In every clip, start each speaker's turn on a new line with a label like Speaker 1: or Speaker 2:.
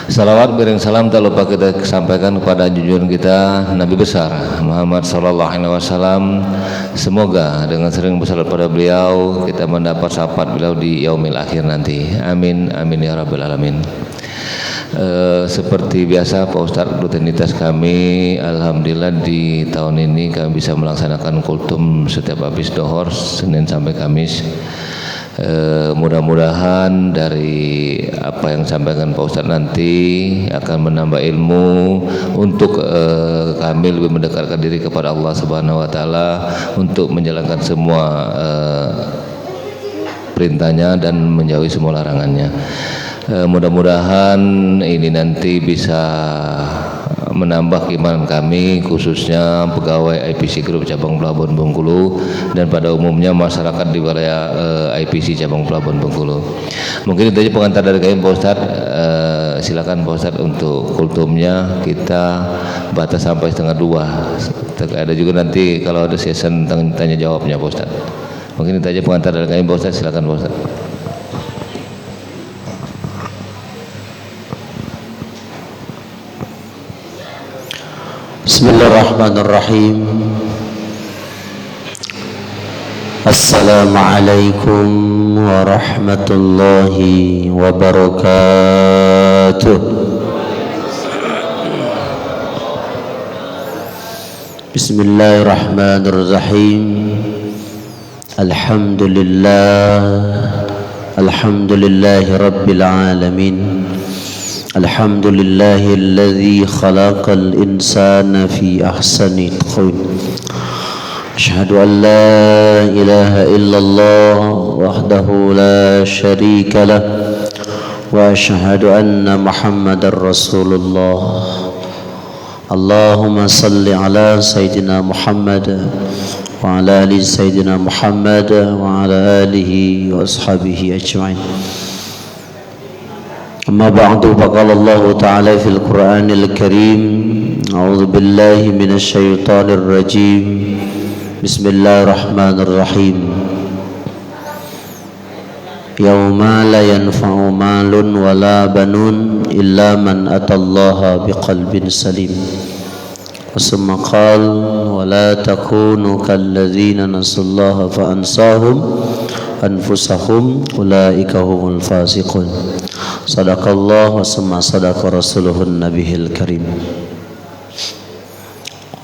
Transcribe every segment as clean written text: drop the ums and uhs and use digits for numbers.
Speaker 1: Salawat beriring salam tak lupa kita sampaikan kepada junjungan kita Nabi besar Muhammad sallallahu alaihi wasallam. Semoga dengan sering bersalat pada beliau kita mendapat syafaat beliau di yaumil akhir nanti. Amin amin ya rabbal alamin. Seperti biasa Pak Ustadz, rutinitas kami alhamdulillah di tahun ini kami bisa melaksanakan kultum setiap habis dohor Senin sampai Kamis. Mudah-mudahan dari apa yang disampaikan Pak Ustadz nanti akan menambah ilmu untuk kami lebih mendekatkan diri kepada Allah Subhanahu wa taala untuk menjalankan semua perintahnya dan menjauhi semua larangannya. Mudah-mudahan ini nanti bisa menambah keimanan kami, khususnya pegawai IPC Group Cabang Pelabuhan Bengkulu dan pada umumnya masyarakat di wilayah IPC Cabang Pelabuhan Bengkulu. Mungkin itu aja pengantar dari kami Pak Ustadz. Silakan Pak Ustadz untuk kultumnya kita batas sampai 1:30. Ada juga nanti kalau ada session tanya jawabnya Pak Ustadz. Mungkin itu aja pengantar dari kami Pak Ustadz. Silakan Pak Ustadz.
Speaker 2: Bismillahirrahmanirrahim. Assalamualaikum warahmatullahi wabarakatuh. Bismillahirrahmanirrahim. Alhamdulillahi rabbil alamin. الحمد لله الذي خلق الإنسان في أحسن تقويم أشهد أن لا إله إلا الله وحده لا شريك له وأشهد أن محمدا رسول الله اللهم صل على سيدنا محمد وعلى آل سيدنا محمد وعلى آله وأصحابه أجمعين. أما بعد فقال الله تعالى في القرآن الكريم أعوذ بالله من الشيطان الرجيم بسم الله الرحمن الرحيم يوم لا ينفع مال ولا بنون إلا من أتى الله بقلب سليم ثم قال ولا تكونوا كالذين نسوا الله فأنساهم أنفسهم أولئك هم الفاسقون. Sadaqallah wa summa sadaqa rasuluhun nabihil karim.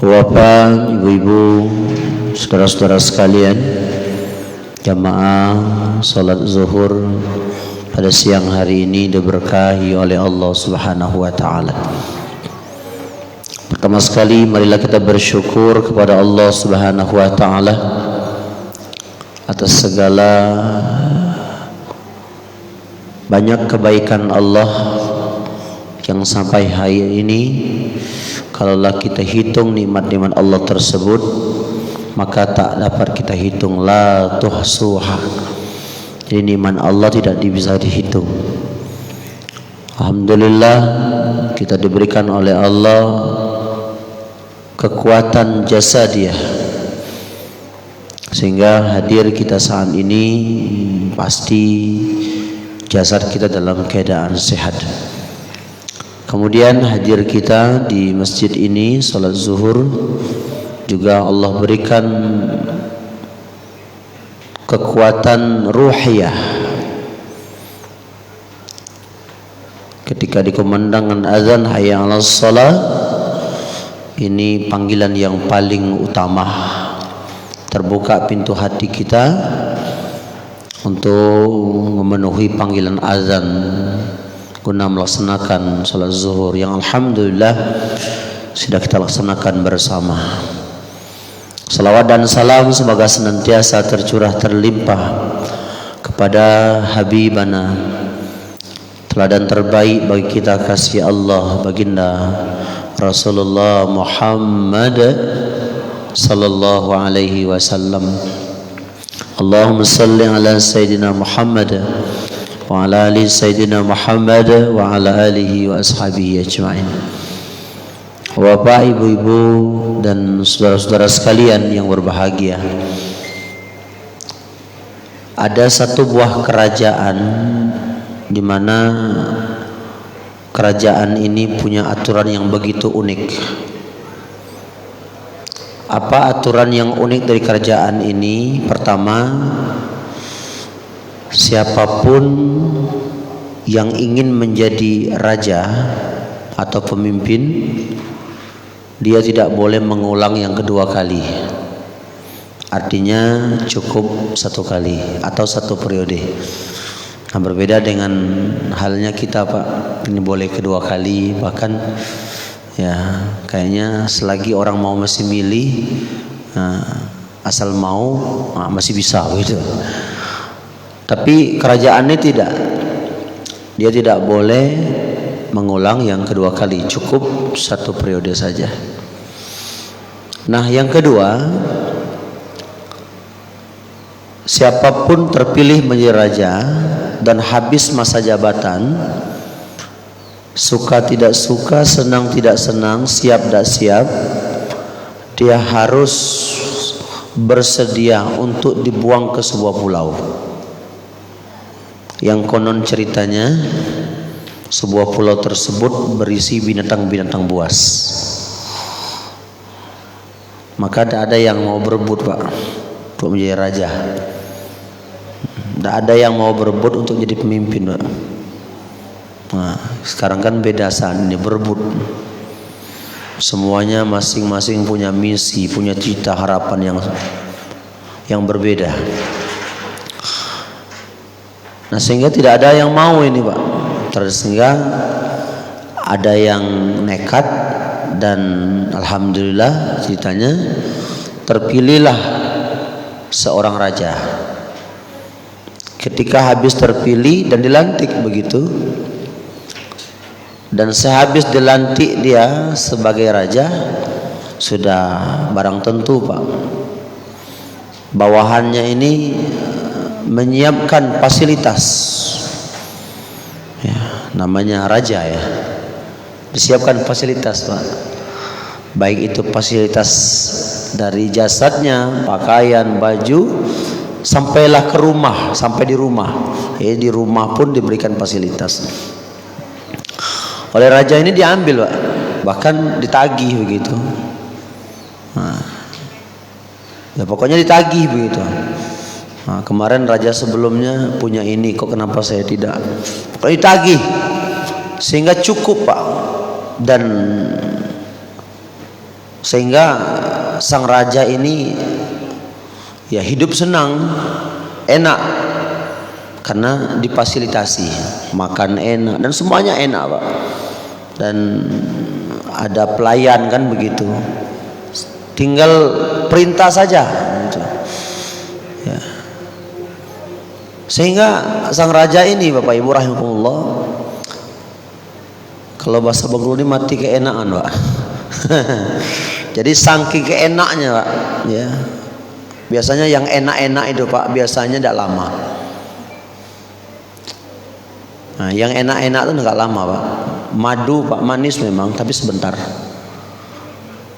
Speaker 2: Bapak, ibu-ibu, saudara-saudara sekalian, jamaah salat zuhur pada siang hari ini diberkahi oleh Allah Subhanahu wa taala. Pertama sekali marilah kita bersyukur kepada Allah Subhanahu wa taala atas segala banyak kebaikan Allah yang sampai hari ini kalaulah kita hitung nikmat-nikmat Allah tersebut maka tak dapat kita hitung, la tuhsuha. Jadi nikmat Allah tidak bisa dihitung. Alhamdulillah kita diberikan oleh Allah kekuatan jasadiah sehingga hadir kita saat ini pasti jasad kita dalam keadaan sehat. Kemudian hadir kita di masjid ini salat zuhur juga Allah berikan kekuatan ruhiyah. Ketika dikumandangkan azan hayya 'alas shalah, ini panggilan yang paling utama. Terbuka pintu hati kita untuk memenuhi panggilan azan guna melaksanakan salat zuhur yang alhamdulillah sudah kita laksanakan bersama. Salawat dan salam semoga senantiasa tercurah terlimpah kepada habibana, teladan terbaik bagi kita kasih Allah baginda Rasulullah Muhammad sallallahu alaihi wasallam. Allahumma salli ala Sayyidina Muhammad wa ala ali Sayyidina Muhammad wa ala alihi wa ashabihi ajma'in. Bapak, ibu-ibu dan saudara-saudara sekalian yang berbahagia, ada satu buah kerajaan di mana kerajaan ini punya aturan yang begitu unik. Apa aturan yang unik dari kerajaan ini? Pertama, siapapun yang ingin menjadi raja atau pemimpin, dia tidak boleh mengulang yang kedua kali. Artinya cukup satu kali atau satu periode. Nah, berbeda dengan halnya kita, Pak. Ini boleh kedua kali, bahkan ya kayaknya selagi orang mau masih milih, asal mau masih bisa gitu. Tapi kerajaan ini tidak. Dia tidak boleh mengulang yang kedua kali, cukup satu periode saja. Nah, yang kedua, siapapun terpilih menjadi raja dan habis masa jabatan, suka tidak suka, senang tidak senang, siap tidak siap, dia harus bersedia untuk dibuang ke sebuah pulau yang konon ceritanya sebuah pulau tersebut berisi binatang-binatang buas. Maka tidak ada yang mau berebut, Pak, untuk menjadi raja. Tidak ada yang mau berebut untuk jadi pemimpin, Pak. Nah, sekarang kan beda saat ini, berebut. Semuanya masing-masing punya misi, punya cita, harapan yang berbeda. Nah, sehingga tidak ada yang mau ini, Pak. Sehingga ada yang nekat dan alhamdulillah ceritanya terpilihlah seorang raja. Ketika habis terpilih dan dilantik begitu, dan sehabis dilantik dia sebagai raja, sudah barang tentu, Pak, bawahannya ini menyiapkan fasilitas, ya, namanya raja ya, disiapkan fasilitas, Pak, baik itu fasilitas dari jasadnya, pakaian, baju, sampailah ke rumah, sampai di rumah, di rumah pun diberikan fasilitas. Oleh raja ini diambil, Pak, bahkan ditagih begitu. Nah, ya pokoknya ditagih begitu. Nah, kemarin raja sebelumnya punya ini, kok kenapa saya tidak? Pokoknya ditagih sehingga cukup, Pak, dan sehingga sang raja ini ya hidup senang, enak, karena difasilitasi, makan enak dan semuanya enak, Pak. Dan ada pelayan kan begitu, tinggal perintah saja gitu. Ya. Sehingga sang raja ini, Bapak Ibu rahimakumullah, kalau bahasa Bengkulu ini mati keenakan, Pak. Jadi saking keenaknya, Pak, ya. Biasanya yang enak-enak itu, Pak, biasanya tidak lama. Nah, yang enak-enak itu enggak lama, Pak. Madu, Pak, manis memang, tapi sebentar.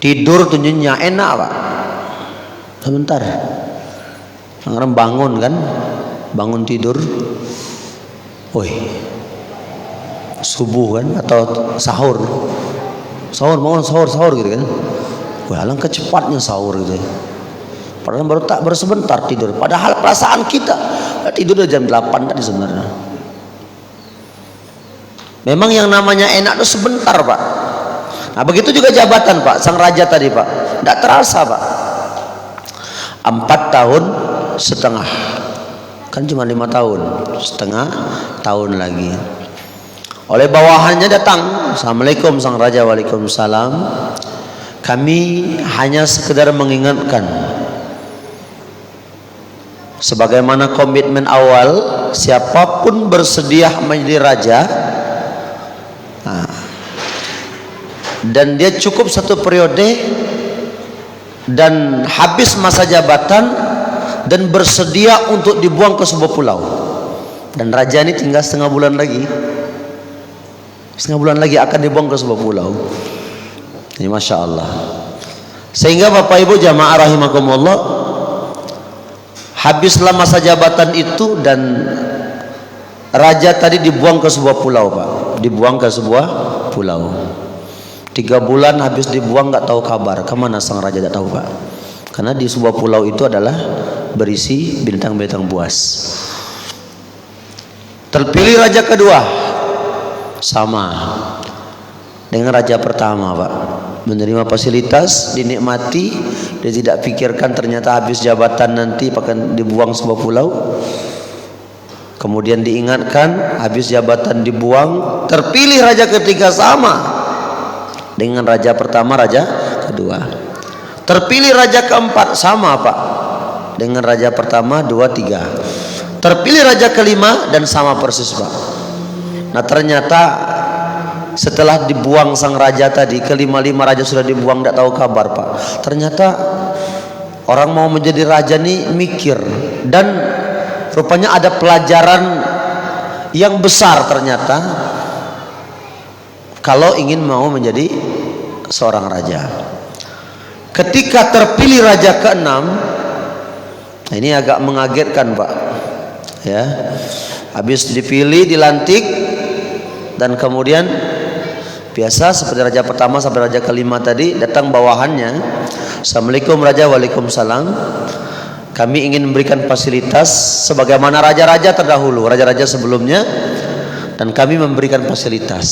Speaker 2: Tidur tuh nyenyak, enak, Pak, sebentar. Orang bangun kan, bangun tidur, woi, subuh kan, atau sahur, bangun sahur gitu kan. Wah, alangkah cepatnya sahur gitu. Padahal baru sebentar tidur. Padahal perasaan kita tidur udah jam 8 tadi sebenarnya. Memang yang namanya enak itu sebentar, Pak. Nah, begitu juga jabatan, Pak. Sang raja tadi, Pak, tidak terasa, Pak. 4 tahun setengah, kan cuma 5 tahun, setengah tahun lagi. Oleh bawahannya datang, assalamualaikum sang raja, waalaikumsalam. Kami hanya sekedar mengingatkan, sebagaimana komitmen awal, siapapun bersedia menjadi raja, dan dia cukup satu periode dan habis masa jabatan dan bersedia untuk dibuang ke sebuah pulau, dan raja ini tinggal setengah bulan lagi akan dibuang ke sebuah pulau. Ini Masya Allah. Sehingga Bapak Ibu jamaah rahimakumullah, habislah masa jabatan itu dan raja tadi dibuang ke sebuah pulau, Pak. dibuang ke sebuah pulau. 3 bulan habis dibuang nggak tahu kabar kemana sang raja, tidak tahu Pak. Karena di sebuah pulau itu adalah berisi bintang-bintang buas. Terpilih raja kedua, sama dengan raja pertama Pak, menerima fasilitas, dinikmati, dia tidak pikirkan ternyata habis jabatan nanti akan dibuang sebuah pulau. Kemudian diingatkan habis jabatan dibuang, terpilih raja ketiga, sama dengan raja pertama, raja kedua. Terpilih raja keempat, sama Pak dengan raja pertama, 2, 3. Terpilih raja kelima dan sama persis Pak. Nah ternyata setelah dibuang sang raja tadi, kelima-lima raja sudah dibuang, tidak tahu kabar Pak. Ternyata orang mau menjadi raja nih mikir, dan rupanya ada pelajaran yang besar ternyata kalau ingin mau menjadi seorang raja. Ketika terpilih raja ke-6, ini agak mengagetkan Pak ya. Habis dipilih, dilantik, dan kemudian biasa seperti raja pertama sampai raja kelima tadi, datang bawahannya, Assalamualaikum raja, waalaikumsalam, kami ingin memberikan fasilitas sebagaimana raja-raja terdahulu, raja-raja sebelumnya, dan kami memberikan fasilitas.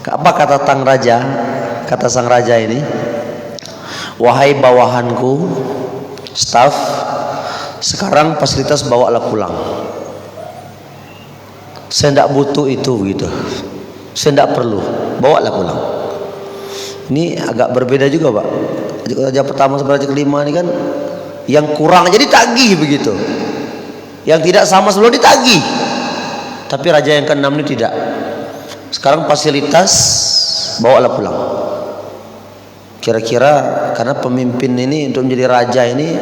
Speaker 2: Apa kata sang raja? Kata sang raja ini, wahai bawahanku, staf, sekarang fasilitas bawalah pulang. Saya tidak butuh itu gitu. Saya tidak perlu, bawalah pulang. Ini agak berbeda juga Pak. Raja pertama sampai raja kelima ini kan yang kurang jadi ditagih begitu, yang tidak sama sebelum ditagih. Tapi raja yang ke-6 ini tidak. Sekarang fasilitas bawalah pulang. Kira-kira karena pemimpin ini untuk menjadi raja ini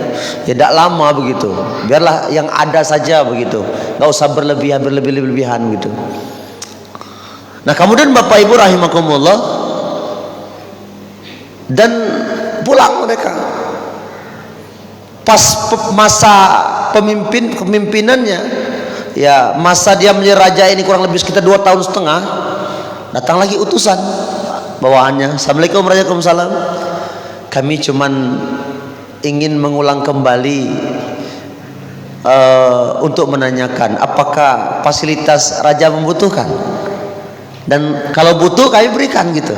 Speaker 2: ya tidak lama begitu, biarlah yang ada saja begitu, nggak usah berlebihan gitu. Nah kemudian Bapak Ibu rahimakumullah, dan pulang mereka. Pas masa pemimpinannya, ya masa dia menjadi raja ini kurang lebih sekitar 2,5 tahun, datang lagi utusan bawahannya, Assalamualaikum waalaikumsalam, kami cuman ingin mengulang kembali untuk menanyakan apakah fasilitas raja membutuhkan, dan kalau butuh kami berikan gitu.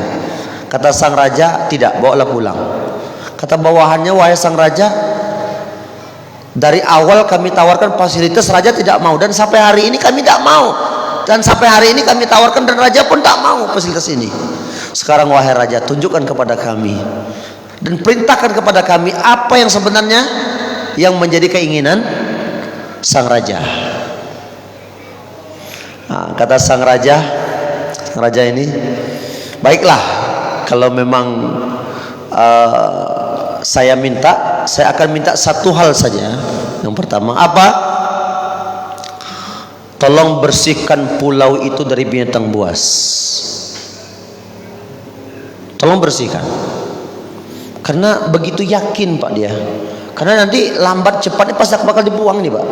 Speaker 2: Kata sang raja, tidak, bawalah pulang. Kata bawahannya, wahai sang raja, dari awal kami tawarkan fasilitas, raja tidak mau, dan sampai hari ini kami tidak mau, dan sampai hari ini kami tawarkan dan raja pun tak mau fasilitas ini. Sekarang wahai raja, tunjukkan kepada kami dan perintahkan kepada kami apa yang sebenarnya yang menjadi keinginan sang raja. Nah, kata sang raja ini, baiklah, kalau memang saya akan minta satu hal saja. Yang pertama apa? Tolong bersihkan pulau itu dari binatang buas. Tolong bersihkan. Karena begitu yakin Pak dia. Karena nanti lambat cepatnya pasti bakal dibuang nih Pak.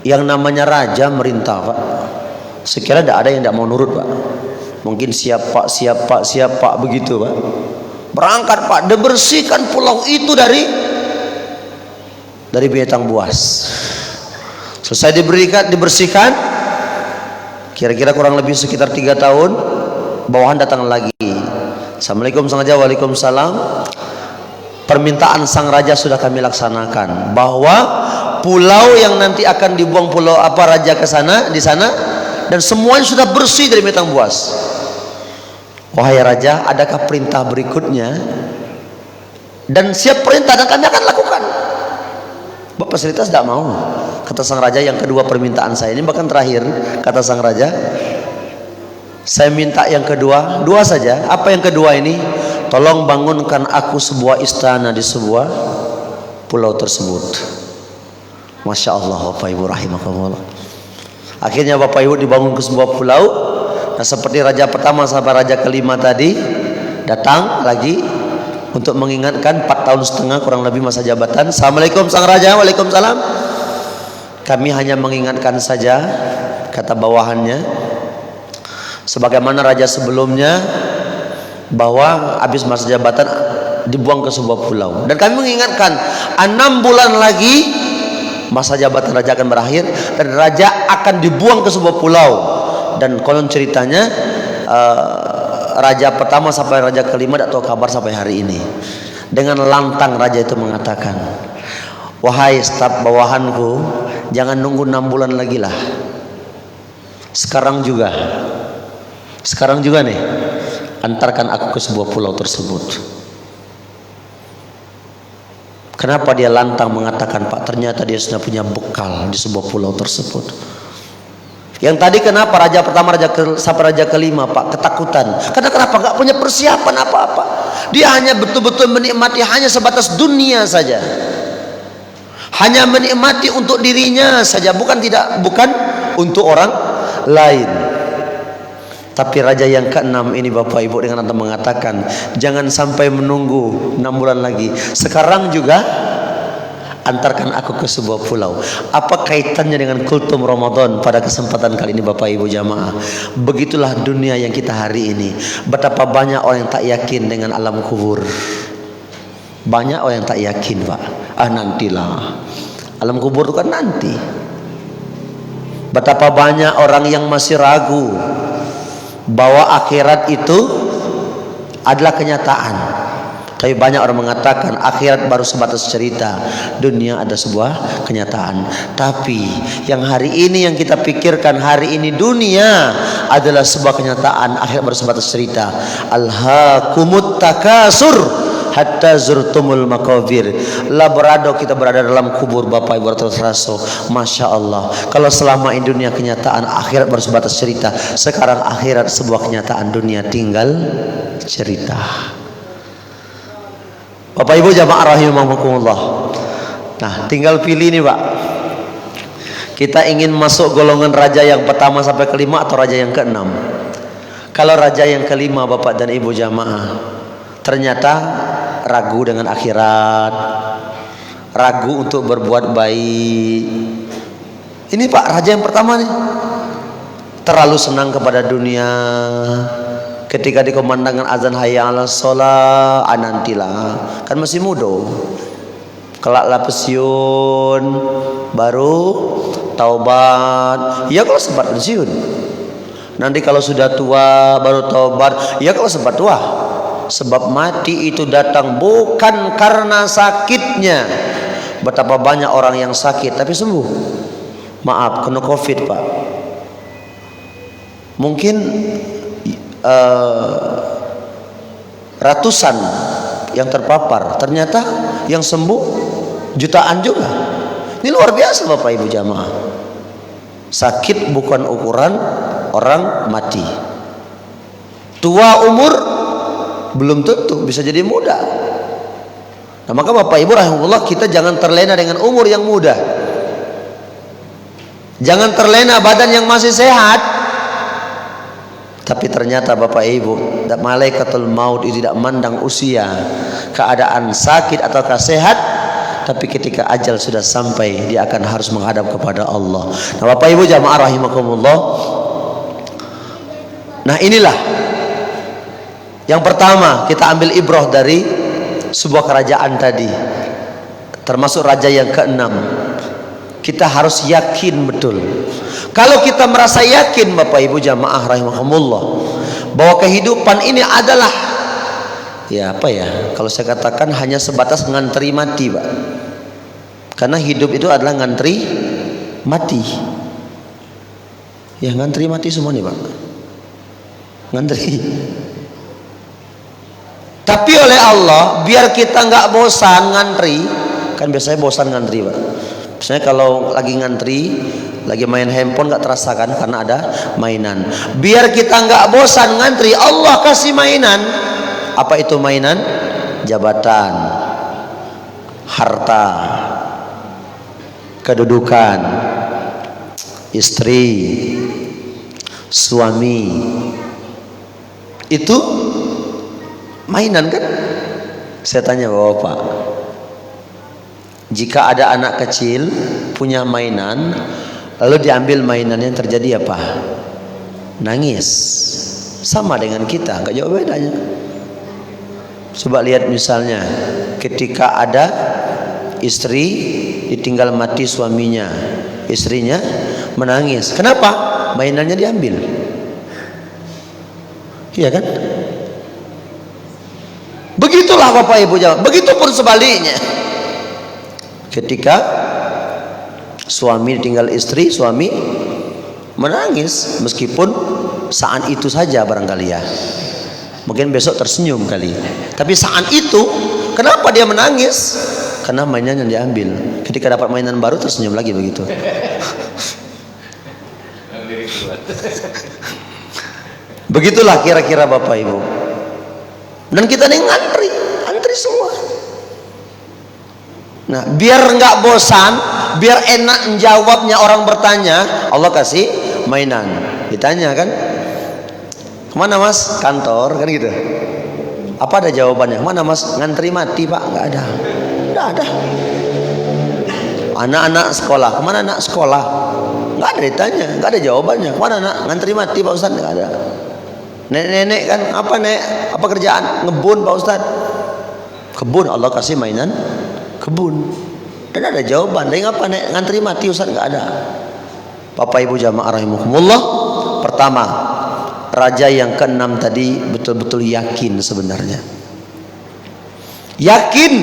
Speaker 2: Yang namanya raja merintah Pak. Sekiranya tidak ada yang tidak mau nurut Pak. Mungkin siap Pak begitu Pak. Berangkat Pak, dibersihkan pulau itu dari binatang buas. Selesai dibersihkan, kira-kira kurang lebih sekitar 3 tahun, bawahan datang lagi. Assalamualaikum sang raja, waalaikumsalam. Permintaan sang raja sudah kami laksanakan, bahwa pulau yang nanti akan dibuang pulau raja ke sana, di sana, dan semuanya sudah bersih dari binatang buas. Wahai raja, adakah perintah berikutnya? Dan siap perintah dan kami akan lakukan. Bapak fasilitas tidak mau. Kata sang raja, yang kedua permintaan saya ini bahkan terakhir. Kata sang raja, saya minta yang kedua, 2 saja. Apa yang kedua ini? Tolong bangunkan aku sebuah istana di sebuah pulau tersebut. Masya Allah Bapak Ibu rahimakumullah. Akhirnya Bapak Ibu dibangun ke sebuah pulau. Nah seperti raja pertama sampai raja kelima tadi, datang lagi untuk mengingatkan 4,5 tahun kurang lebih masa jabatan. Assalamualaikum sang raja, waalaikumsalam. Kami hanya mengingatkan saja, kata bawahannya, Sebagaimana raja sebelumnya, bahwa habis masa jabatan dibuang ke sebuah pulau. Dan kami mengingatkan 6 bulan lagi masa jabatan raja akan berakhir dan raja akan dibuang ke sebuah pulau. Dan konon ceritanya raja pertama sampai raja kelima tidak tahu kabar sampai hari ini. Dengan lantang raja itu mengatakan, wahai staf bawahanku, jangan nunggu 6 bulan lagi lah. Sekarang juga nih, antarkan aku ke sebuah pulau tersebut. Kenapa dia lantang mengatakan, Pak? Ternyata dia sudah punya bekal di sebuah pulau tersebut. Yang tadi kenapa raja pertama sampai raja kelima, Pak, ketakutan? Karena kenapa? Gak punya persiapan apa-apa. Dia hanya betul-betul menikmati hanya sebatas dunia saja. Hanya menikmati untuk dirinya saja, bukan untuk orang lain. Tapi raja yang ke-6 ini Bapak Ibu dengan anda mengatakan, jangan sampai menunggu 6 bulan lagi. Sekarang juga antarkan aku ke sebuah pulau. Apa kaitannya dengan kultum Ramadan pada kesempatan kali ini Bapak Ibu jamaah? Begitulah dunia yang kita hari ini. Betapa banyak orang yang tak yakin dengan alam kubur. Banyak orang yang tak yakin, Pak. Nantilah. Alam kubur itu kan nanti. Betapa banyak orang yang masih ragu bahwa akhirat itu adalah kenyataan. Tapi banyak orang mengatakan akhirat baru sebatas cerita, dunia ada sebuah kenyataan. Tapi yang hari ini yang kita pikirkan, hari ini dunia adalah sebuah kenyataan, akhirat baru sebatas cerita. Alhaakumut takasur hatta zurtumul makabir. Laborado kita berada dalam kubur Bapak Ibu terasa. Masya Allah. Kalau selama ini dunia kenyataan, akhirat baru sebatas cerita. Sekarang akhirat sebuah kenyataan, dunia tinggal cerita. Bapak Ibu jamaah rahimakumullah. Nah, tinggal pilih nih Pak. Kita ingin masuk golongan raja yang pertama sampai kelima atau raja yang ke-6. Kalau raja yang kelima Bapak dan Ibu jamaah, ternyata ragu dengan akhirat, ragu untuk berbuat baik. Ini Pak, raja yang pertama nih, terlalu senang kepada dunia. Ketika dikumandangkan azan hayya 'alas shalah, nantilah, kan masih muda, kelaklah pensiun, baru taubat. Ya kalau sempat pensiun. Nanti kalau sudah tua baru taubat. Ya kalau sempat tua. Sebab mati itu datang bukan karena sakitnya. Betapa banyak orang yang sakit tapi sembuh. Maaf, kena COVID Pak. Mungkin ratusan yang terpapar, ternyata yang sembuh jutaan juga. Ini luar biasa Bapak Ibu jamaah. Sakit bukan ukuran orang mati. Tua umur belum tentu bisa jadi muda. Nah, maka Bapak Ibu rahimahullah, kita jangan terlena dengan umur yang muda. Jangan terlena badan yang masih sehat. Tapi ternyata Bapak Ibu, malaikatul maut itu tidak mandang usia, keadaan sakit ataukah sehat. Tapi ketika ajal sudah sampai, dia akan harus menghadap kepada Allah. Nah Bapak Ibu jamaah rahimakumullah. Nah inilah yang pertama, kita ambil ibrah dari sebuah kerajaan tadi, termasuk raja yang ke-6. Kita harus yakin betul. Kalau kita merasa yakin Bapak Ibu jamaah rahimahumullah, bahwa kehidupan ini adalah, ya apa ya, kalau saya katakan hanya sebatas ngantri mati Pak. Karena hidup itu adalah ngantri mati. Ya ngantri mati semua nih Pak. Ngantri. Tapi oleh Allah, biar kita nggak bosan ngantri, kan biasanya bosan ngantri Pak. Misalnya kalau lagi ngantri, lagi main handphone nggak terasa kan, karena ada mainan. Biar kita nggak bosan ngantri, Allah kasih mainan. Apa itu mainan? Jabatan, harta, kedudukan, istri, suami. Itu mainan kan? Saya tanya Bapak, jika ada anak kecil punya mainan, lalu diambil mainannya, terjadi apa? nangis. Sama dengan kita, nggak jauh bedanya. Coba lihat misalnya ketika ada istri ditinggal mati suaminya, istrinya menangis. Kenapa? Mainannya diambil. Iya kan? Begitulah Bapak Ibu jawab. Begitupun sebaliknya. Ketika suami ditinggal istri, suami menangis meskipun saat itu saja barangkali ya. Mungkin besok tersenyum kali. Tapi saat itu kenapa dia menangis? Karena mainan yang diambil. Ketika dapat mainan baru tersenyum lagi begitu. Begitulah kira-kira Bapak Ibu. Dan kita nih antri semua. Nah, biar nggak bosan, biar enak menjawabnya orang bertanya, Allah kasih mainan. Ditanya kan, kemana mas? Kantor kan gitu. Apa ada jawabannya? Mana mas? Ngantri mati pak? Nggak ada. Nggak ada. Anak-anak sekolah, kemana anak sekolah? Nggak ada ditanya, nggak ada jawabannya. Kemana anak? Ngantri mati pak Ustaz? Nggak ada. Nenek-nenek kan apa nek? Apa kerjaan? Ngebun pak Ustaz. Kebun, Allah kasih mainan kebun. Dan ada jawaban. Dan apa nek? Ngantri mati Ustaz? Nggak ada. Bapak Ibu jamaah rahimakumullah. Pertama, raja yang keenam tadi betul-betul yakin sebenarnya. Yakin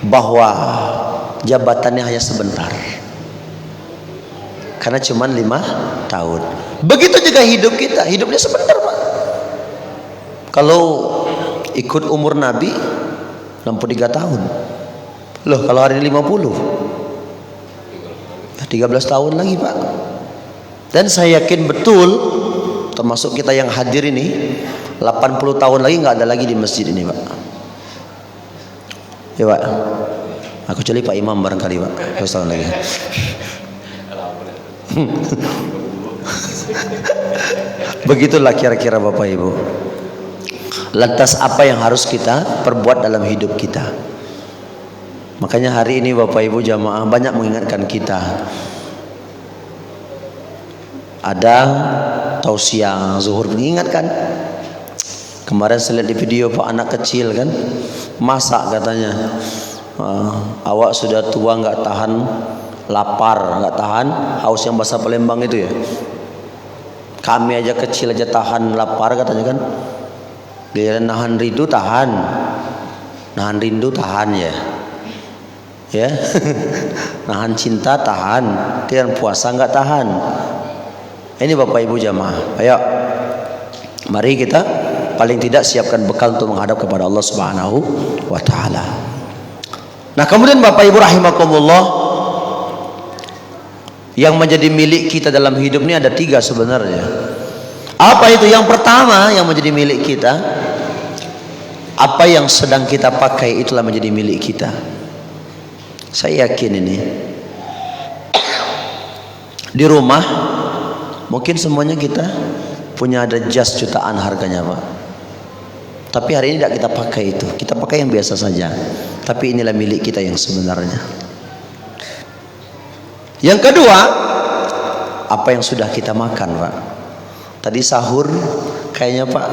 Speaker 2: bahwa jabatannya hanya sebentar. Karena cuma 5 tahun. Begitu juga hidup kita. Hidupnya sebentar Pak. Kalau ikut umur Nabi 63 tahun. Loh kalau hari ini 50, ya 13 tahun lagi Pak. Dan saya yakin betul, termasuk kita yang hadir ini, 80 tahun lagi nggak ada lagi di masjid ini Pak. Ya Pak. Aku kecuali Pak Imam barangkali Pak. 12 tahun lagi. Begitulah kira-kira Bapak Ibu. Lantas apa yang harus kita perbuat dalam hidup kita? Makanya hari ini Bapak Ibu jamaah banyak mengingatkan kita. Ada tausiah zuhur mengingatkan. Kemarin saya lihat di video Pak anak kecil kan masak katanya. Awak sudah tua nggak tahan lapar, nggak tahan haus yang bahasa Palembang itu ya. Kami aja kecil aja tahan lapar katanya kan. Dia nahan rindu tahan, nahan rindu tahan ya, ya, nahan cinta tahan, dan puasa nggak tahan. Ini Bapak Ibu jamaah, ayo, mari kita paling tidak siapkan bekal untuk menghadap kepada Allah Subhanahu wa Ta'ala. Nah kemudian Bapak Ibu rahimakumullah, yang menjadi milik kita dalam hidup ini ada 3 sebenarnya. Apa itu? Yang pertama yang menjadi milik kita, apa yang sedang kita pakai itulah menjadi milik kita. Saya yakin ini di rumah mungkin semuanya kita punya ada jas jutaan harganya Pak. Tapi hari ini tidak kita pakai itu, kita pakai yang biasa saja. Tapi inilah milik kita yang sebenarnya. Yang kedua, apa yang sudah kita makan Pak. Tadi sahur kayaknya Pak,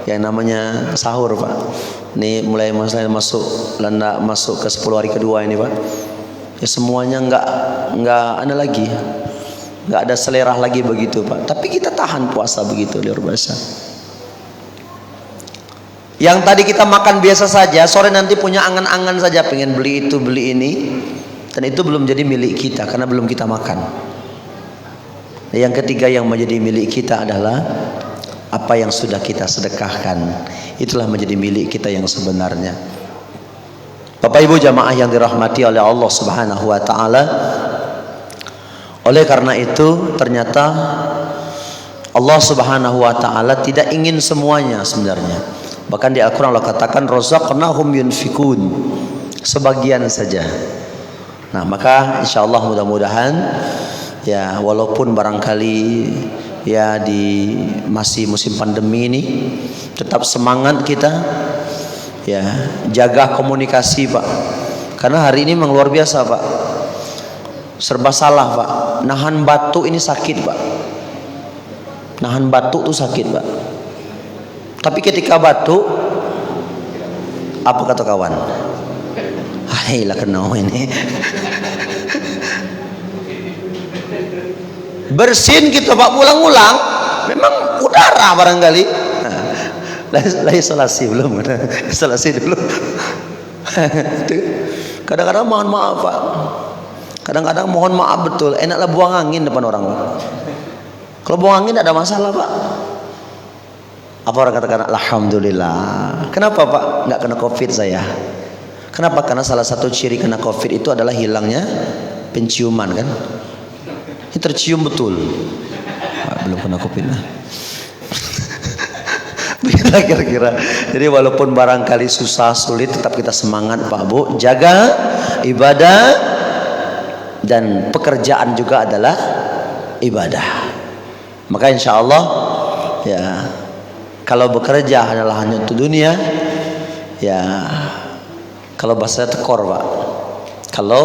Speaker 2: yang namanya sahur Pak. Ini mulai masuk ke 10 hari kedua ini Pak. Ya semuanya nggak ada lagi, nggak ada selera lagi begitu Pak. Tapi kita tahan puasa begitu luar biasa. Yang tadi kita makan biasa saja, sore nanti punya angan-angan saja pengen beli itu beli ini, dan itu belum jadi milik kita karena belum kita makan. Yang ketiga yang menjadi milik kita adalah apa yang sudah kita sedekahkan. Itulah menjadi milik kita yang sebenarnya. Bapak Ibu jamaah yang dirahmati oleh Allah Subhanahu wa Ta'ala, oleh karena itu ternyata Allah Subhanahu wa Ta'ala tidak ingin semuanya sebenarnya. Bahkan di Al-Quran Allah katakan razaqnahum yunfikun, sebagian saja. Nah maka insyaallah mudah-mudahan ya walaupun barangkali ya di masih musim pandemi ini tetap semangat kita ya jaga komunikasi Pak, karena hari ini memang luar biasa Pak, serba salah Pak. Nahan batu ini sakit Pak, Nahan batuk tuh sakit, Pak. Tapi ketika batuk, apa kata kawan? Hai lah kena ini. Bersin kita Pak ulang-ulang, memang udara barangkali. Lah isolasi belum, isolasi dulu. Kadang-kadang mohon maaf Pak. Kadang-kadang mohon maaf betul, enaklah buang angin depan orang Pak. Kalau buang angin tidak ada masalah Pak. Apa orang katakan alhamdulillah. Kenapa Pak? Nggak kena COVID saya. Kenapa? Karena salah satu ciri kena COVID itu adalah hilangnya penciuman kan. Ini tercium betul. Pak, belum kena COVID lah. Kira-kira. Jadi walaupun barangkali susah sulit, tetap kita semangat Pak Bu. Jaga ibadah dan pekerjaan juga adalah ibadah. Maka insya Allah ya, kalau bekerja adalah hanya untuk dunia, ya kalau bahasa tekor Pak. Kalau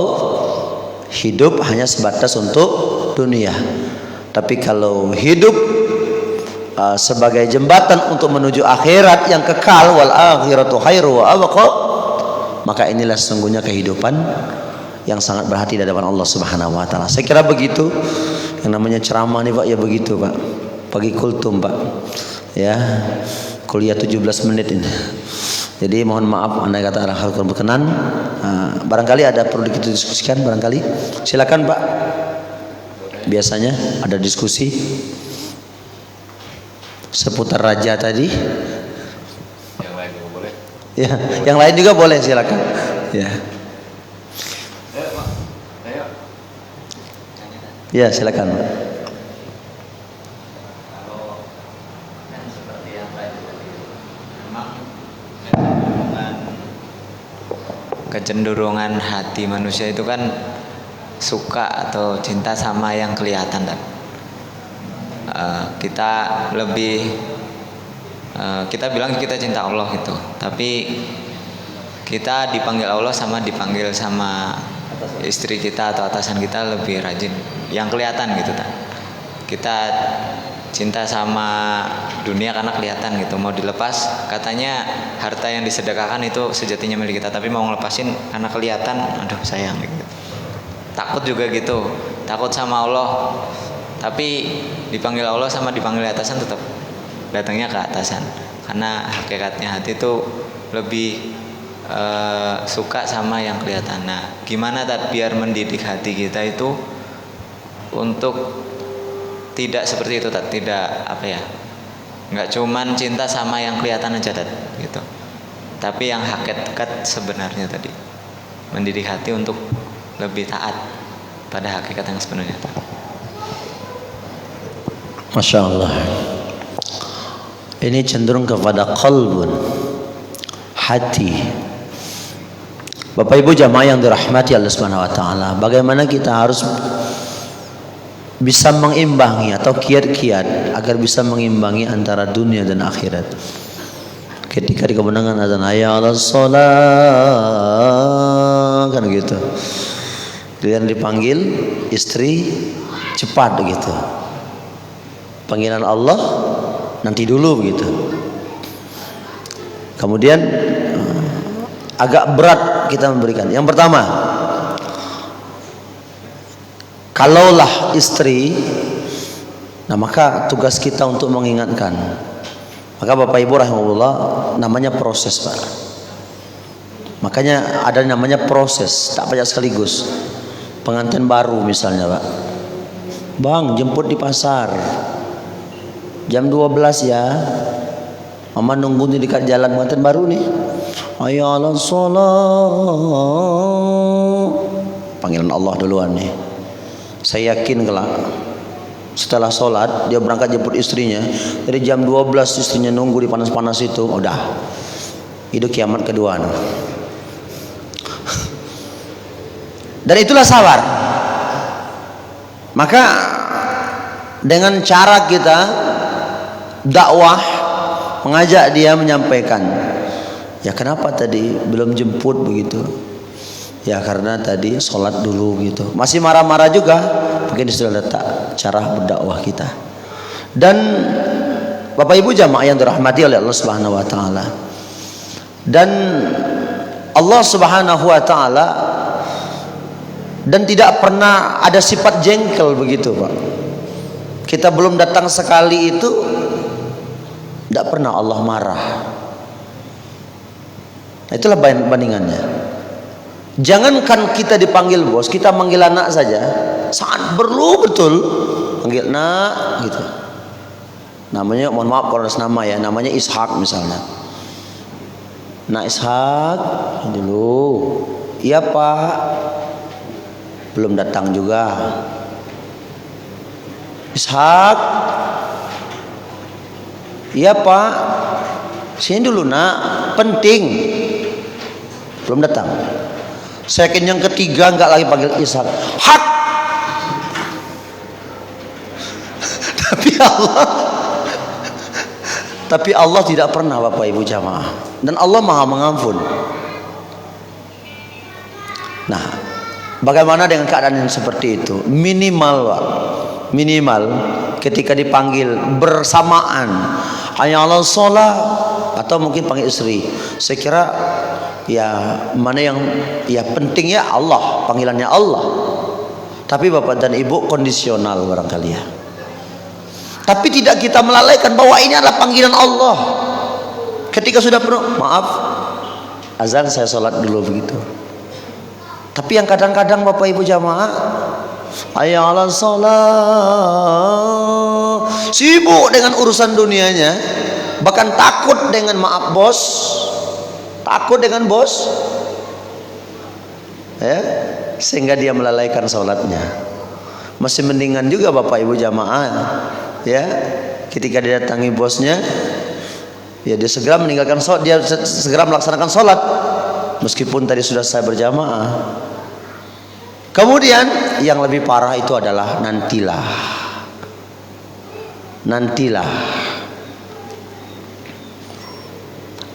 Speaker 2: hidup hanya sebatas untuk dunia, tapi kalau hidup sebagai jembatan untuk menuju akhirat yang kekal, wal akhiratu khairu wa abqa, maka inilah sesungguhnya kehidupan yang sangat berarti di hadapan Allah Subhanahu wa taala. Saya kira begitu. Yang namanya ceramah nih Pak, ya begitu Pak. Pagi kultum Pak. Ya. Kuliah 17 menit ini. Jadi mohon maaf andai kata ada hal kurang berkenan. Barangkali ada perlu kita diskusikan barangkali. Silakan Pak. Biasanya ada diskusi seputar raja tadi.
Speaker 1: Yang lain juga boleh.
Speaker 2: Ya, yang lain juga boleh, silakan. Ya. Ya, silakan.
Speaker 3: Kecenderungan hati manusia itu kan suka atau cinta sama yang kelihatan kan. Kita lebih kita bilang kita cinta Allah gitu, tapi kita dipanggil Allah sama dipanggil sama istri kita atau atasan kita lebih rajin yang kelihatan gitu kan. Kita cinta sama dunia karena kelihatan gitu, mau dilepas katanya harta yang disedekahkan itu sejatinya milik kita, tapi mau ngelepasin karena kelihatan, aduh sayang gitu. Takut juga gitu, takut sama Allah, tapi dipanggil Allah sama dipanggil atasan tetap datangnya ke atasan, karena hakikatnya hati itu lebih suka sama yang kelihatan. Nah, gimana biar mendidik hati kita itu untuk tidak seperti itu, tidak apa ya, nggak cuman cinta sama yang kelihatan aja gitu, tapi yang hakikat sebenarnya tadi, mendidik hati untuk lebih taat pada hakikat yang sebenarnya.
Speaker 2: Masya Allah. Ini cenderung kepada qalbun, hati. Bapak Ibu jamaah yang dirahmati Allah Subhanahu wa taala, bagaimana kita harus bisa mengimbangi atau kiat-kiat agar bisa mengimbangi antara dunia dan akhirat. Ketika di kemenangan azan hayya 'alas shalah kan gitu. Dan dipanggil istri cepat gitu. Panggilan Allah nanti dulu begitu. Kemudian agak berat kita memberikan. Yang pertama, kalaulah istri, nah maka tugas kita untuk mengingatkan. Maka Bapak Ibu rahimahullah, namanya proses Pak. Makanya ada namanya proses, tak banyak sekaligus. Pengantin baru misalnya Pak, Bang jemput di pasar jam 12 ya, Mama nunggu di dekat jalan pengantin baru nih. Hayya 'alas shalah. Panggilan Allah duluan nih. Saya yakin kelak setelah sholat dia berangkat jemput istrinya, dari jam 12 istrinya nunggu di panas-panas itu, udah itu kiamat kedua nih. Dan itulah sabar. Maka dengan cara kita dakwah, mengajak dia menyampaikan, ya kenapa tadi belum jemput begitu? Ya karena tadi sholat dulu gitu. Masih marah-marah juga, mungkin sudah letak cara berdakwah kita. Dan Bapak Ibu jamaah yang dirahmati oleh Allah Subhanahu wa taala. Dan Allah Subhanahu wa taala dan tidak pernah ada sifat jengkel begitu, Pak. Kita belum datang sekali itu tidak pernah Allah marah. Nah, itulah bandingannya. Jangankan kita dipanggil bos, kita manggil anak saja saat perlu betul panggil nak gitu. Namanya, mohon maaf kalau ada nama ya, namanya Ishak misalnya. Nak Ishak dulu. Iya Pak. Belum datang juga. Ishak. Iya Pak. Sini dulu nak, penting. Belum datang. Second yang ketiga enggak lagi panggil Ishak. Hak. Tapi Allah tidak pernah, Bapak Ibu jamaah. Dan Allah Maha Mengampun. Nah, bagaimana dengan keadaan yang seperti itu? Minimal, Pak. Minimal ketika dipanggil bersamaan, hayya 'alas shalah atau mungkin panggil istri. Saya kira ya mana yang ya penting ya Allah, panggilannya Allah. Tapi Bapak dan Ibu kondisional barangkali ya. Tapi tidak kita melalaikan bahwa ini adalah panggilan Allah. Ketika sudah penuh, maaf, azan saya sholat dulu begitu. Tapi yang kadang-kadang Bapak Ibu jamaah, hayya 'alas shalah, sibuk dengan urusan dunianya, bahkan takut dengan maaf bos, takut dengan bos, ya, sehingga dia melalaikan sholatnya. Masih mendingan juga Bapak Ibu jamaah, ya, ketika dia datangi bosnya, ya dia segera meninggalkan sholat, dia segera melaksanakan sholat meskipun tadi sudah saya berjamaah. Kemudian yang lebih parah itu adalah nantilah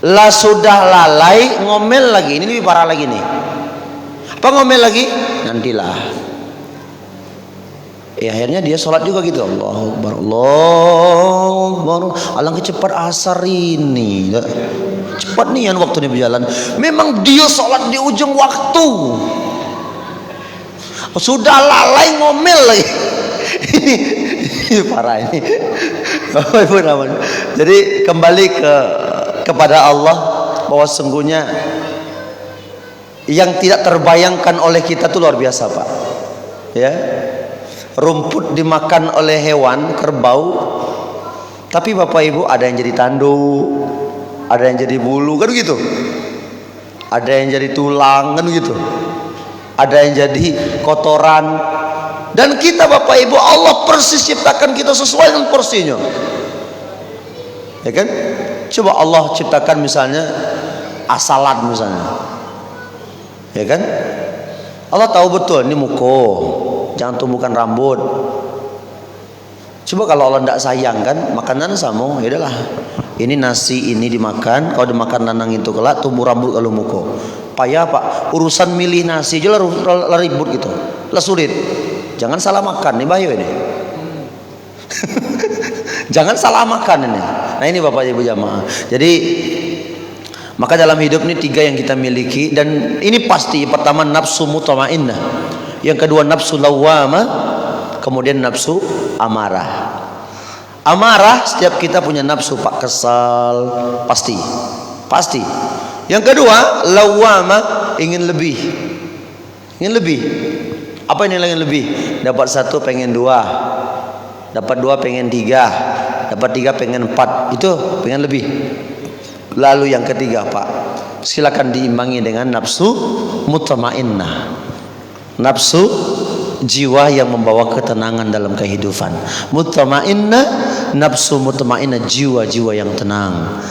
Speaker 2: lah sudah lalai ngomel lagi. Ini lebih parah lagi nih. Apa ngomel lagi? Nantilah. Ya akhirnya dia sholat juga gitu. Allahu Akbar, Allahu Akbar. Alangkah cepat asar ini. Cepat nih yang waktunya berjalan. Memang dia sholat di ujung waktu. Sudah lalai ngomel lagi. Ini parah ini. Jadi kembali kepada Allah, bahwa sesungguhnya yang tidak terbayangkan oleh kita itu luar biasa, Pak. Ya. Rumput dimakan oleh hewan kerbau, tapi Bapak Ibu ada yang jadi tanduk, ada yang jadi bulu, kan gitu, ada yang jadi tulang, kan gitu, ada yang jadi kotoran. Dan kita Bapak Ibu, Allah persis ciptakan kita sesuai dengan porsinya, ya kan? Coba Allah ciptakan misalnya asalat misalnya, ya kan? Allah tahu betul ini muko, jangan tumbuhkan rambut. Coba kalau Allah tidak sayang kan, makanan sama, ya udahlah. Ini nasi ini dimakan, kalau dimakan nanang itu kelak tumbuh rambut kalau muko. Payah Pak, urusan milih nasi aja lah ribut gitu, lah sulit. Jangan salah makan, ini bahaya ini. Jangan salah makan ini. Nah ini Bapak Ibu jamaah. Jadi maka dalam hidup ini 3 yang kita miliki, dan ini pasti. Pertama nafsu mutmainnah, yang kedua nafsu lawwamah, kemudian nafsu amarah. Amarah, setiap kita punya nafsu Pak, kesal, pasti. Yang kedua lawwamah, ingin lebih. Apa ini ingin lebih? Dapat 1 pengen 2, dapat 2 pengen 3, dapat 3 pengen 4, itu pengen lebih. Lalu yang ketiga Pak, silakan diimbangi dengan nafsu mutmainnah, nafsu jiwa yang membawa ketenangan dalam kehidupan. Mutmainnah, nafsu mutmainnah, jiwa-jiwa yang tenang.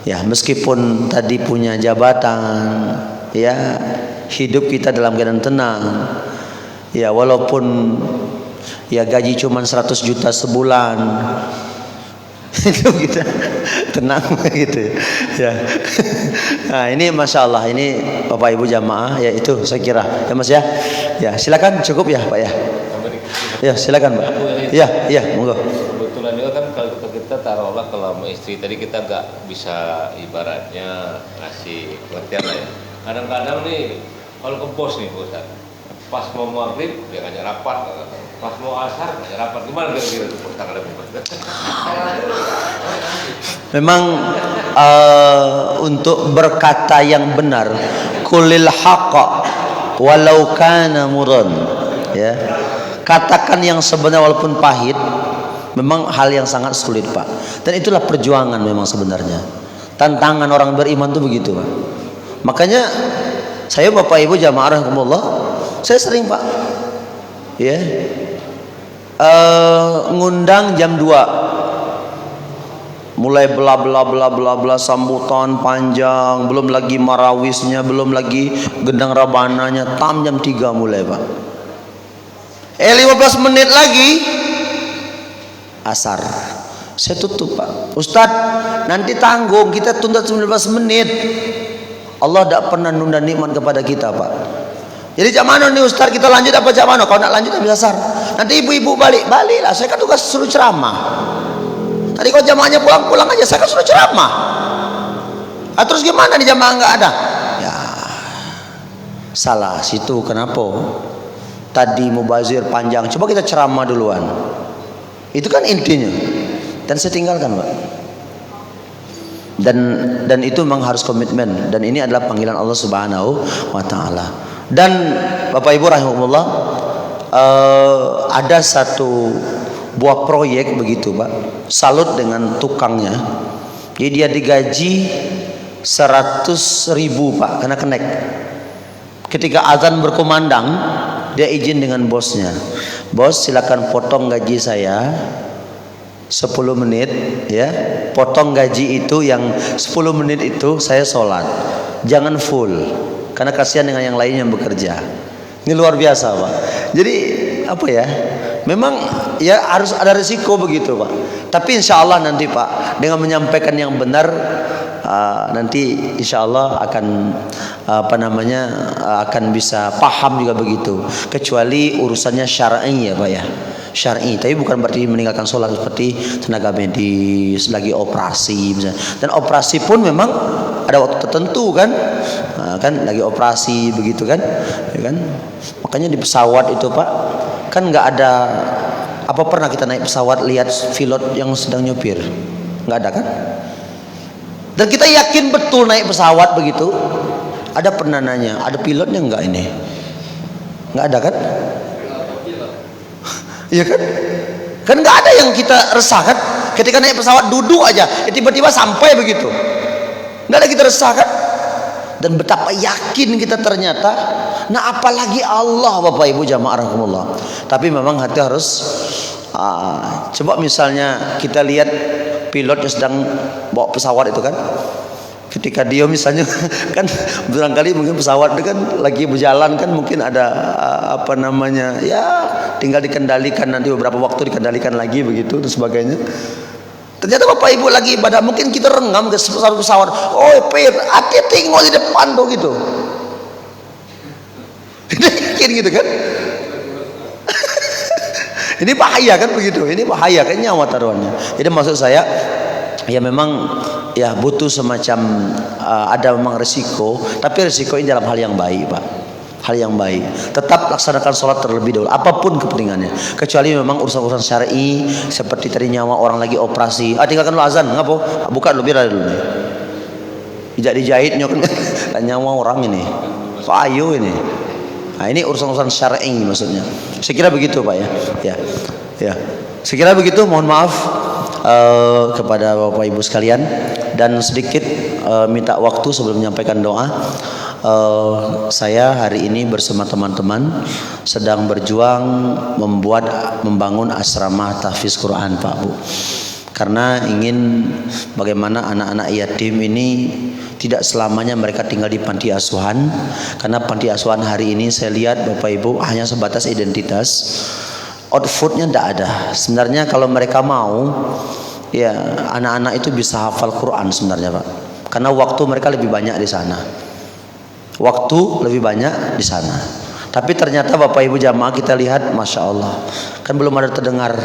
Speaker 2: Ya, meskipun tadi punya jabatan, ya, hidup kita dalam keadaan tenang. Ya, walaupun ya gaji cuma 100 juta sebulan, itu kita tenang gitu ya. Nah ini masya Allah, ini Bapak Ibu jamaah, ya itu saya kira ya Mas ya. Ya silakan, cukup ya Pak ya. Ya silakan Pak. Ya monggo.
Speaker 1: Kebetulan juga kan taruhlah kalau sama istri tadi kita nggak bisa ibaratnya ngasih pengertian lah ya. Kadang-kadang nih kalau ke bos nih Pak Ustaz, pas mau maghrib dia ngajak rapat, pas mau asar ngajak rapat, gimana kira-kira tuh Ustaz ada
Speaker 2: Memang untuk berkata yang benar, kulil haqqa walau kana murran, ya. Katakan yang sebenarnya walaupun pahit, memang hal yang sangat sulit, Pak. Dan itulah perjuangan memang sebenarnya. Tantangan orang beriman itu begitu, Pak. Makanya saya Bapak Ibu jamaah rahimakumullah, saya sering, Pak, ya, ngundang jam 2, mulai bla bla bla bla bla, sambutan panjang, belum lagi marawisnya, belum lagi gendang rabananya, jam 3 mulai, Pak. 15 menit lagi asar, saya tutup, Pak. Ustadz, nanti tanggung, kita tunda 19 menit. Allah tidak pernah nunda nikmat kepada kita, Pak. Jadi jam mana nih Ustadz, kita lanjut apa jam mana? Kalau nak lanjut habis asar, nanti ibu-ibu baliklah. Saya kan tugas suruh ceramah. Tadi kalau jamaahnya pulang aja, saya kan suruh ceramah. Terus gimana nih jamaah nggak ada? Ya salah situ. Kenapa? Tadi mubazir panjang, coba kita ceramah duluan. Itu kan intinya. Dan saya tinggalkan, Pak. Dan itu memang harus komitmen. Dan ini adalah panggilan Allah Subhanahu wa Ta'ala. Dan Bapak Ibu rahimahullah, ada satu buah proyek begitu, Pak. Salut dengan tukangnya. Jadi dia digaji 100.000, Pak, karena kenek. Ketika azan berkumandang, dia izin dengan bosnya, bos silakan potong gaji saya 10 menit, ya. Potong gaji itu yang 10 menit itu saya sholat, jangan full, karena kasihan dengan yang lain yang bekerja. Ini luar biasa, Pak. Jadi apa ya, memang ya harus ada risiko begitu, Pak. Tapi insya Allah nanti, Pak, dengan menyampaikan yang benar, nanti insya Allah akan akan bisa paham juga begitu. Kecuali urusannya syar'i, ya, Pak, ya, syar'i. Tapi bukan berarti meninggalkan sholat, seperti tenaga medis lagi operasi misalnya. Dan operasi pun memang ada waktu tertentu, kan, kan lagi operasi begitu, kan, ya kan. Makanya di pesawat itu, Pak, kan nggak ada, apa pernah kita naik pesawat lihat pilot yang sedang nyupir? Nggak ada, kan? Dan kita yakin betul naik pesawat begitu. Ada pernah nanya, ada pilotnya enggak ini? Enggak ada, kan? Iya, kan? Kan enggak ada yang kita resah, kan? Ketika naik pesawat duduk aja, tiba-tiba sampai begitu. Enggak ada kita resah, kan? Dan betapa yakin kita ternyata. Nah, apalagi Allah, Bapak Ibu jamaah rahimakumullah. Tapi memang hati harus coba misalnya kita lihat pilot yang sedang bawa pesawat itu, kan, ketika dia misalnya kan barangkali mungkin pesawat itu kan lagi berjalan, kan mungkin ada ya tinggal dikendalikan, nanti beberapa waktu dikendalikan lagi begitu dan sebagainya. Ternyata Bapak Ibu lagi ibadah, mungkin kita rengam ke pesawat, oh hati tengok di depan tuh gitu. Yakin gitu, kan? Ini bahaya, kan begitu. Ini bahaya, kan, nyawa taruhannya. Jadi maksud saya, ya memang ya butuh semacam ada memang risiko, tapi risiko ini dalam hal yang baik, Pak. Hal yang baik. Tetap laksanakan sholat terlebih dahulu, apapun kepentingannya. Kecuali memang urusan-urusan syar'i, seperti tadi nyawa orang lagi operasi. Tinggalkan dulu azan, ngapo? Buka dulu, biar dulu. Tidak dijahit nyok nyawa orang ini. Ayo ini. Nah, ini urusan-urusan syar'i maksudnya. Saya kira begitu, Pak, ya. Ya. Saya kira begitu. Mohon maaf kepada Bapak Ibu sekalian, dan sedikit minta waktu sebelum menyampaikan doa. Saya hari ini bersama teman-teman sedang berjuang membangun asrama tahfiz Quran, Pak, Bu. Karena ingin bagaimana anak-anak yatim ini tidak selamanya mereka tinggal di panti asuhan. Karena panti asuhan hari ini saya lihat, Bapak Ibu, hanya sebatas identitas, outputnya tidak ada. Sebenarnya kalau mereka mau, ya anak-anak itu bisa hafal Quran sebenarnya, Pak. Karena waktu mereka lebih banyak di sana. Waktu lebih banyak di sana. Tapi ternyata Bapak Ibu jamaah kita lihat, Masya Allah, kan belum ada terdengar,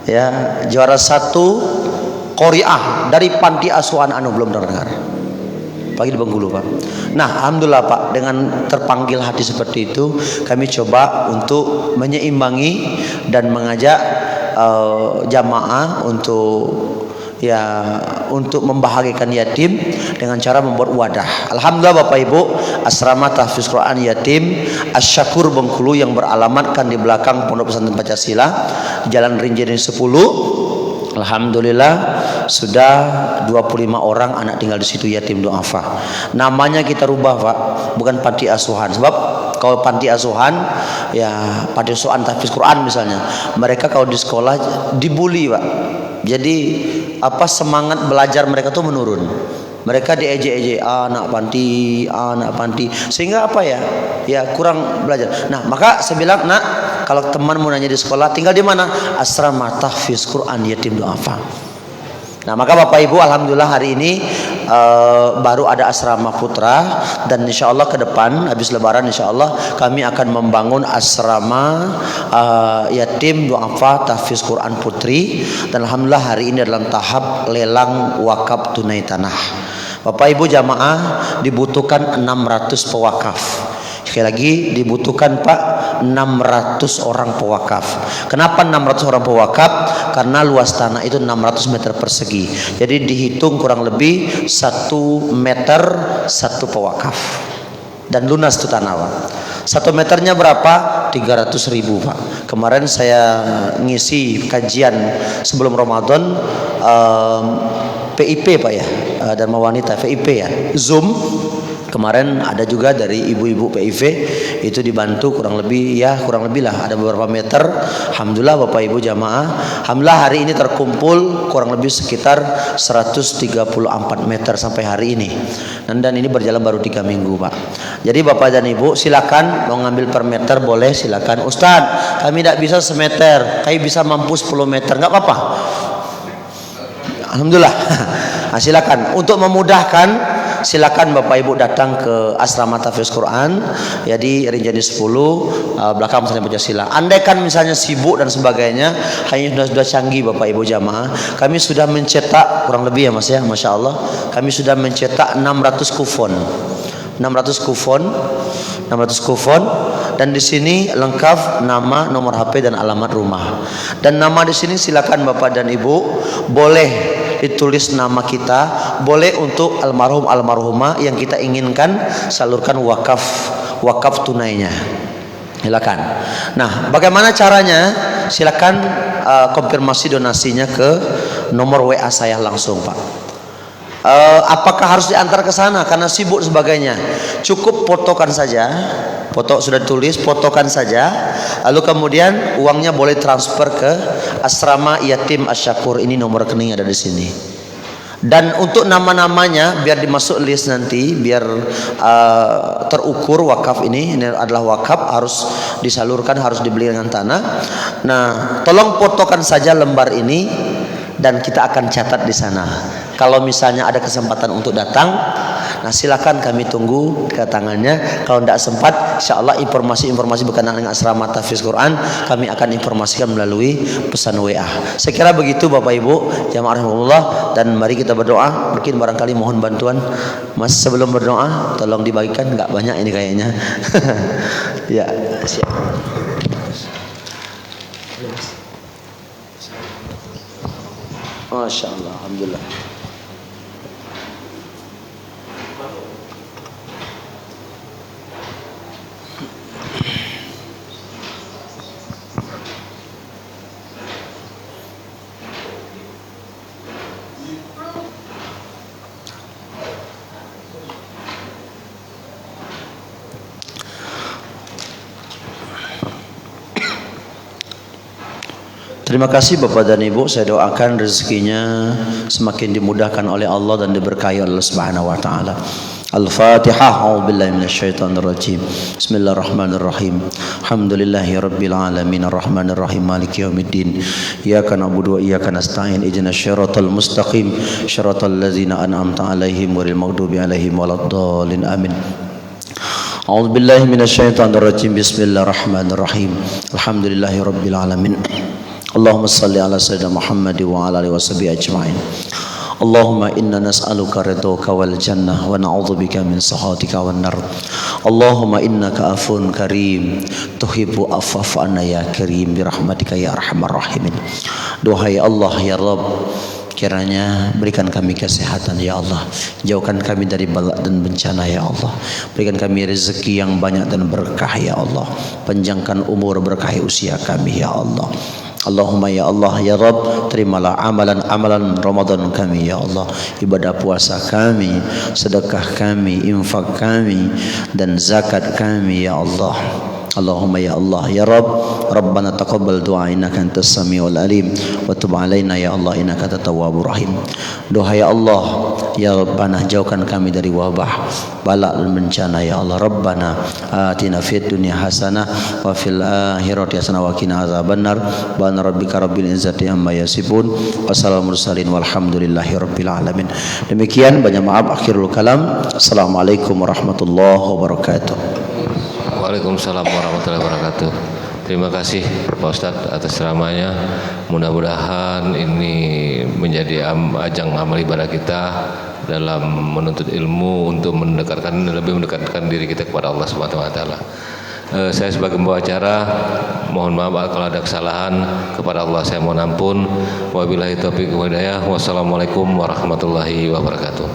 Speaker 2: ya, juara 1 qori'ah dari panti asuhan anu belum terdengar. Pagi di Bengkulu, Pak. Nah, alhamdulillah Pak, dengan terpanggil hati seperti itu, kami coba untuk menyeimbangi dan mengajak jamaah untuk membahagiakan yatim dengan cara membuat wadah. Alhamdulillah Bapak Ibu, asrama tahfiz Quran yatim Asy-Syakur Bengkulu yang beralamatkan di belakang Pondok Pesantren Pancasila, Jalan Rinjani 10. Alhamdulillah sudah 25 orang anak tinggal di situ yatim duafa. Namanya kita rubah Pak, bukan panti asuhan. Sebab kalau panti asuhan ya panti asuhan tahfiz Quran misalnya, mereka kalau di sekolah dibully Pak. Jadi semangat belajar mereka tuh menurun. Mereka diejek-ejek, anak panti, sehingga kurang belajar. Nah, maka saya bilang, nak, kalau teman mau nanya di sekolah, tinggal di mana? Asrama tahfiz Quran yatim duafa. Nah, maka Bapak Ibu, alhamdulillah hari ini baru ada asrama putra, dan insya Allah ke depan habis Lebaran insya Allah kami akan membangun asrama yatim duafa tahfiz Quran putri, dan alhamdulillah hari ini dalam tahap lelang wakaf tunai tanah. Bapak Ibu jamaah, dibutuhkan 600 pewakaf. Sekali lagi dibutuhkan Pak 600 orang pewakaf. Kenapa 600 orang pewakaf? Karena luas tanah itu 600 meter persegi. Jadi dihitung kurang lebih 1 meter 1 pewakaf. Dan lunas itu tanah Pak. 1 meternya berapa? 300.000 Pak. Kemarin saya ngisi kajian sebelum Ramadan PIP Pak ya, Dharma Wanita VIP ya, Zoom. Kemarin ada juga dari ibu-ibu PIV itu dibantu kurang lebih lah, ada beberapa meter. Alhamdulillah Bapak Ibu jamaah, alhamdulillah hari ini terkumpul kurang lebih sekitar 134 meter sampai hari ini. Dan ini berjalan baru 3 minggu Pak. Jadi Bapak dan Ibu silakan mau ngambil per meter boleh, silakan. Ustadz, kami tidak bisa semeter, kami bisa mampu 10 meter, nggak apa-apa. Alhamdulillah. Nah, silakan untuk memudahkan, silakan Bapak Ibu datang ke asrama tahfiz Quran ya di Rinjani 10 belakang Pesantren Pancasila. Andai kan misalnya sibuk dan sebagainya, hanya sudah canggih Bapak Ibu jamaah, kami sudah mencetak kurang lebih ya Mas ya, Masya Allah, kami sudah mencetak 600 kufon, dan di sini lengkap nama, nomor HP dan alamat rumah. Dan nama di sini silakan Bapak dan Ibu boleh ditulis nama kita, boleh untuk almarhum almarhumah yang kita inginkan salurkan wakaf tunainya. Silakan. Nah, bagaimana caranya? Silakan konfirmasi donasinya ke nomor WA saya langsung, Pak. Apakah harus diantar ke sana karena sibuk sebagainya? Cukup fotokan saja. Foto sudah ditulis, fotokan saja. Lalu kemudian uangnya boleh transfer ke asrama yatim Asy-Syakur. Ini nomor rekening ada di sini. Dan untuk nama-namanya biar dimasuk list nanti, biar terukur wakaf ini adalah wakaf, harus disalurkan, harus dibeli dengan tanah. Nah, tolong fotokan saja lembar ini dan kita akan catat di sana. Kalau misalnya ada kesempatan untuk datang, nah silakan kami tunggu kedatangannya. Kalau tidak sempat, insyaallah informasi-informasi berkenaan dengan asrama tahfiz Quran kami akan informasikan melalui pesan WA. Saya kira begitu Bapak Ibu jamaah rahimakumullah, dan mari kita berdoa. Mungkin barangkali mohon bantuan Mas sebelum berdoa, tolong dibagikan, enggak banyak ini kayaknya. Ya, siap. Masya Allah, alhamdulillah. Terima kasih Bapak dan Ibu, saya doakan rezekinya semakin dimudahkan oleh Allah dan diberkahi oleh Allah Subhanahu wa taala. Al-Fatihah. A'udzubillahi minasyaitonirrajim. Bismillahirrahmanirrahim. Alhamdulillahirabbil alamin arrahmanirrahim maliki yaumiddin. Iyyaka na'budu wa iyyaka nasta'in. Ihdinas siratal mustaqim, siratal ladzina an'amta 'alaihim ghairil maghdubi 'alaihim waladdallin. Amin. A'udzubillahi minasyaitonirrajim. Bismillahirrahmanirrahim. Alhamdulillahirabbil alamin. Allahumma salli ala sayyidina Muhammad wa ala alihi washabihi ajma'in. Allahumma inna nas'aluka ridhaka wal jannah wa na'udzubika min sakhatika wan nar. Allahumma innaka afun karim tuhibbu afwa anna ya karim bi rahmatika ya arhamar rahimin. Duhai Allah ya Rabb, kiranya berikan kami kesehatan ya Allah, jauhkan kami dari bala dan bencana ya Allah, berikan kami rezeki yang banyak dan berkah ya Allah, panjangkan umur, berkahi usia kami ya Allah. Allahumma ya Allah ya Rabb, terimalah amalan Ramadan kami ya Allah, ibadah puasa kami, sedekah kami, infak kami, dan zakat kami ya Allah. Allahumma ya Allah ya Rabb, Rabbana taqabbal du'a innaka antas samiul alim wa tub alaina ya Allah innaka tawwabur rahim. Doa ya Allah ya Rabbana, jauhkan kami dari wabah, bala dan bencana ya Allah. Rabbana atina fid dunya hasanah wa fil akhirati hasanah wa qina azabannar. Subhana rabbika rabbil izzati amma yasifun wa salamun mursalin walhamdulillahi rabbil alamin. Demikian, banyak maaf akhirul kalam. Assalamualaikum warahmatullahi wabarakatuh.
Speaker 1: Waalaikumsalam warahmatullahi wabarakatuh. Terima kasih Pak Ustadz atas ceramahnya. Mudah-mudahan ini menjadi ajang amal ibadah kita dalam menuntut ilmu untuk lebih mendekatkan diri kita kepada Allah Subhanahu wa taala. Saya sebagai pembawa acara mohon maaf kalau ada kesalahan, kepada Allah saya mohon ampun. Wabillahi taufiq wal hidayah. Wassalamualaikum warahmatullahi wabarakatuh.